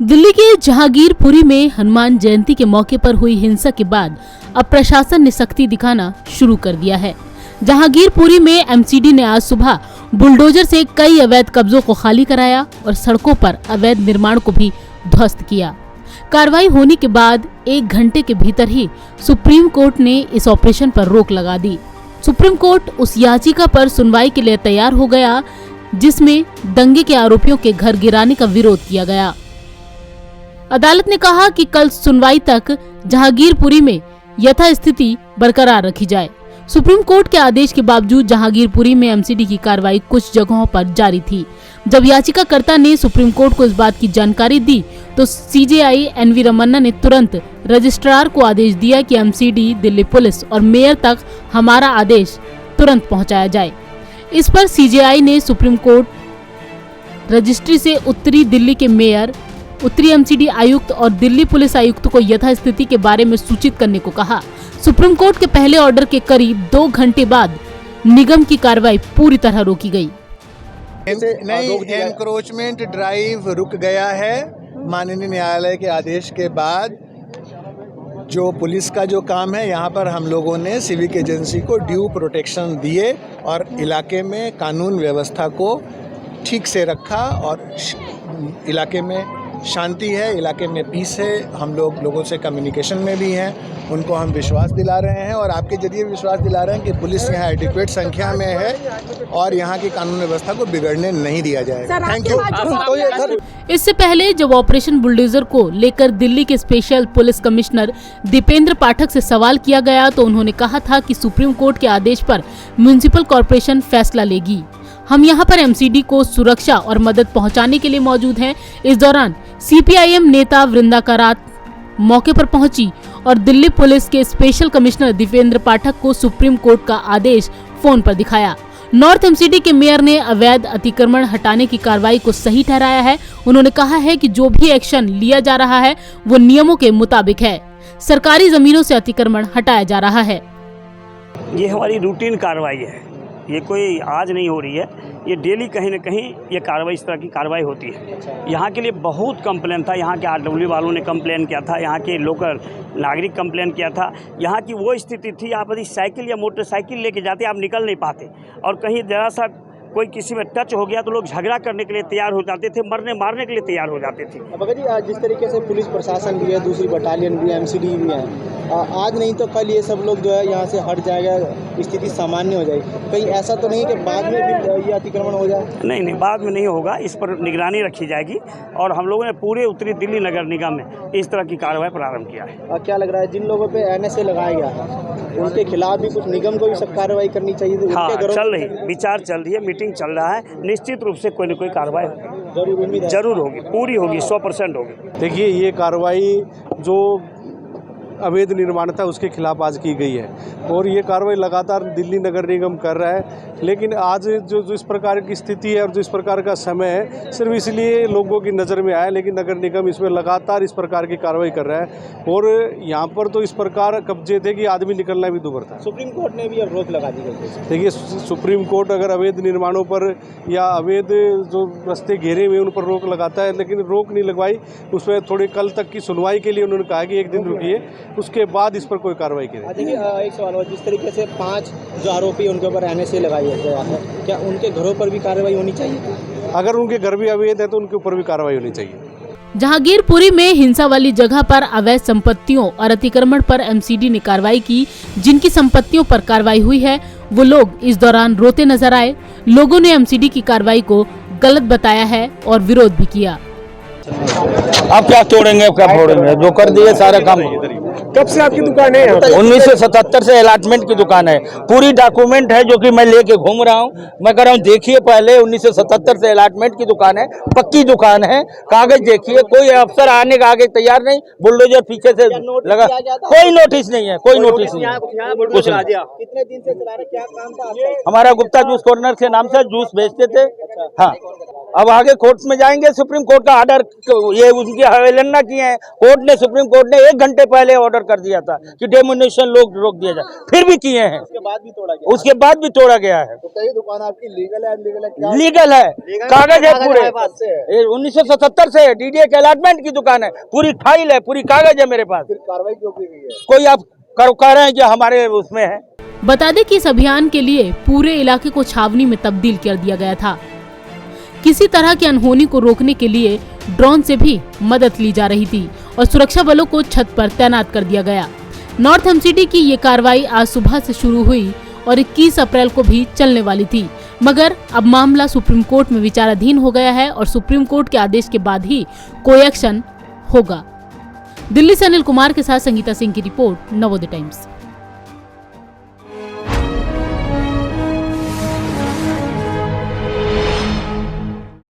दिल्ली के जहांगीरपुरी में हनुमान जयंती के मौके पर हुई हिंसा के बाद अब प्रशासन ने सख्ती दिखाना शुरू कर दिया है। जहांगीरपुरी में एमसीडी ने आज सुबह बुलडोजर से कई अवैध कब्जों को खाली कराया और सड़कों पर अवैध निर्माण को भी ध्वस्त किया। कार्रवाई होने के बाद 1 घंटे के भीतर ही सुप्रीम कोर्ट ने इस ऑपरेशन पर रोक लगा दी। सुप्रीम कोर्ट उस याचिका पर सुनवाई के लिए तैयार हो गया जिसमें दंगे के आरोपियों के घर गिराने का विरोध किया गया। अदालत ने कहा कि कल सुनवाई तक जहांगीरपुरी में यथास्थिति बरकरार रखी जाए। सुप्रीम कोर्ट के आदेश के बावजूद जहांगीरपुरी में एमसीडी की कार्रवाई कुछ जगहों पर जारी थी। जब याचिकाकर्ता ने सुप्रीम कोर्ट को इस बात की जानकारी दी तो सीजेआई एनवी रमन्ना ने तुरंत रजिस्ट्रार को आदेश दिया कि एमसीडी, दिल्ली पुलिस और मेयर तक हमारा आदेश तुरंत पहुंचाया जाए। इस पर सीजेआई ने सुप्रीम कोर्ट रजिस्ट्री से उत्तरी दिल्ली के मेयर, उत्तरी एमसीडी आयुक्त और दिल्ली पुलिस आयुक्त को यथास्थिति के बारे में सूचित करने को कहा। सुप्रीम कोर्ट के पहले ऑर्डर के करीब 2 घंटे बाद निगम की कार्रवाई पूरी तरह रोकी गई। नहीं, एनक्रोचमेंट ड्राइव रुक गया है। माननीय न्यायालय के आदेश के बाद जो पुलिस का जो काम है, यहाँ पर हम लोगों ने सिविक एजेंसी को ड्यू प्रोटेक्शन दिए और इलाके में कानून व्यवस्था को ठीक से रखा और इलाके में शांति है, इलाके में पीस है। हम लोगों से कम्युनिकेशन में भी हैं, उनको हम विश्वास दिला रहे हैं और आपके जरिए विश्वास दिला रहे हैं कि पुलिस यहाँ एडिक्वेट संख्या में है और यहाँ की कानून व्यवस्था को बिगड़ने नहीं दिया जाएगा। Thank you. इससे पहले जब ऑपरेशन बुलडोजर को लेकर दिल्ली के स्पेशल पुलिस कमिश्नर दीपेंद्र पाठक से सवाल किया गया तो उन्होंने कहा था कि सुप्रीम कोर्ट के आदेश पर म्युनिसिपल कॉर्पोरेशन फैसला लेगी। हम यहाँ पर एमसीडी को सुरक्षा और मदद पहुँचाने के लिए मौजूद हैं। इस दौरान सीपीआईएम नेता वृंदा करात मौके पर पहुंची और दिल्ली पुलिस के स्पेशल कमिश्नर दीपेंद्र पाठक को सुप्रीम कोर्ट का आदेश फोन पर दिखाया। नॉर्थ एमसीडी के मेयर ने अवैध अतिक्रमण हटाने की कार्रवाई को सही ठहराया है। उन्होंने कहा है कि जो भी एक्शन लिया जा रहा है वो नियमों के मुताबिक है। सरकारी जमीनों से अतिक्रमण हटाया जा रहा है। ये हमारी रूटीन कार्रवाई है, ये कोई आज नहीं हो रही है, ये डेली कहीं न कहीं ये कार्रवाई, इस तरह की कार्रवाई होती है। यहाँ के लिए बहुत कंप्लेन था, यहाँ के आरडब्ल्यू वालों ने कंप्लेन किया था, यहाँ के लोकल नागरिक कंप्लेन किया था। यहाँ की वो स्थिति थी, आप यदि साइकिल या मोटरसाइकिल लेके जाते आप निकल नहीं पाते और कहीं ज़रा सा कोई किसी में टच हो गया तो लोग झगड़ा करने के लिए तैयार हो जाते थे, मरने मारने के लिए तैयार हो जाते थे। भगत जी, जिस तरीके से पुलिस प्रशासन भी है, दूसरी बटालियन भी है, एमसीडी भी है, आज नहीं तो कल ये सब लोग जो है यहाँ से हट जाएगा, स्थिति सामान्य हो जाएगी। कहीं ऐसा तो नहीं कि बाद में भी ये अतिक्रमण हो जाए? नहीं, बाद में नहीं होगा, इस पर निगरानी रखी जाएगी और हम लोगों ने पूरे उत्तरी दिल्ली नगर निगम में इस तरह की कार्रवाई प्रारंभ किया है। क्या लग रहा है, जिन लोगों पे एनएसए लगाया गया है उनके खिलाफ भी कुछ निगम को भी सब कार्रवाई करनी चाहिए? हाँ, चल रही, विचार चल रही है, मीटिंग चल रहा है, निश्चित रूप से कोई न कोई कार्रवाई जरूर होगी, पूरी होगी, 100% होगी। देखिए, ये कार्रवाई जो अवैध निर्माण था उसके खिलाफ आज की गई है और ये कार्रवाई लगातार दिल्ली नगर निगम कर रहा है। लेकिन आज जो इस प्रकार की स्थिति है और जो इस प्रकार का समय है, सिर्फ इसलिए लोगों की नज़र में आया, लेकिन नगर निगम इसमें लगातार इस प्रकार की कार्रवाई कर रहा है और यहाँ पर तो इस प्रकार कब्जे थे कि आदमी निकलना भी दूभर था। सुप्रीम कोर्ट ने भी अब रोक लगा दी गई। देखिए, सुप्रीम कोर्ट अगर अवैध निर्माणों पर या अवैध जो रस्ते घेरे हुए उन पर रोक लगाता है, लेकिन रोक नहीं लगवाई, उसमें थोड़ी कल तक की सुनवाई के लिए उन्होंने कहा कि 1 दिन रुकिए, उसके बाद इस पर कोई कार्रवाई की। देखिए, एक सवाल है, जिस तरीके से 5 जो आरोपी उनके ऊपर एनएसए लगाई गया है, क्या उनके घरों पर भी कार्रवाई होनी चाहिए? अगर उनके घर भी अवैध है तो उनके ऊपर भी कार्रवाई होनी चाहिए। जहांगीरपुरी में हिंसा वाली जगह पर अवैध संपत्तियों और अतिक्रमण पर एमसीडी ने कार्रवाई की। जिनकी संपत्तियों पर कार्रवाई हुई है वो लोग इस दौरान रोते नजर आए। लोगों ने एमसीडी की कार्रवाई को गलत बताया है और विरोध भी किया। आप क्या तोड़ेंगे, क्या फोड़ेंगे, जो कर दिए सारा काम। कब से आपकी दुकान है? 1977 से अलॉटमेंट की दुकान है, पूरी डॉक्यूमेंट है जो कि मैं लेके घूम रहा हूँ। मैं कह रहा हूँ देखिए, पहले 1977 से अलॉटमेंट की दुकान है, पक्की दुकान है, कागज देखिए, कोई अफसर आने का आगे तैयार नहीं, बुलडोजर पीछे से लगा, कोई नोटिस नहीं है, कोई नोटिस नहीं है, कुछ नहीं। कितने दिन से चला रहे, क्या काम था आपका? हमारा गुप्ता जूस कॉर्नर के नाम से जूस बेचते थे। हाँ, अब आगे कोर्ट में जाएंगे। सुप्रीम कोर्ट का ऑर्डर ये उनकी अवहेलना किए हैं। सुप्रीम कोर्ट ने 1 घंटे पहले ऑर्डर कर दिया था कि डेमोनेशन रोक दिया जाए, फिर भी किए हैं। उसके बाद भी तोड़ा गया है। तो कई दुकान आपकी लीगल है, अनलीगल है? क्या लीगल है, कागज है पूरे। 1977 से डीडीए के अलॉटमेंट की दुकान है, पूरी फाइल है, पूरी कागज है मेरे पास। फिर कार्रवाई क्यों की गई है? कोई आप कह रहे हैं कि हमारे उसमें है। बता दें कि इस अभियान के लिए पूरे इलाके को छावनी में तब्दील कर दिया गया था। किसी तरह की अनहोनी को रोकने के लिए ड्रोन से भी मदद ली जा रही थी और सुरक्षा बलों को छत पर तैनात कर दिया गया। नॉर्थ एमसीडी की ये कार्रवाई आज सुबह से शुरू हुई और 21 अप्रैल को भी चलने वाली थी, मगर अब मामला सुप्रीम कोर्ट में विचाराधीन हो गया है और सुप्रीम कोर्ट के आदेश के बाद ही कोई एक्शन होगा। दिल्ली से अनिल कुमार के साथ संगीता सिंह की रिपोर्ट, नवोदय टाइम्स।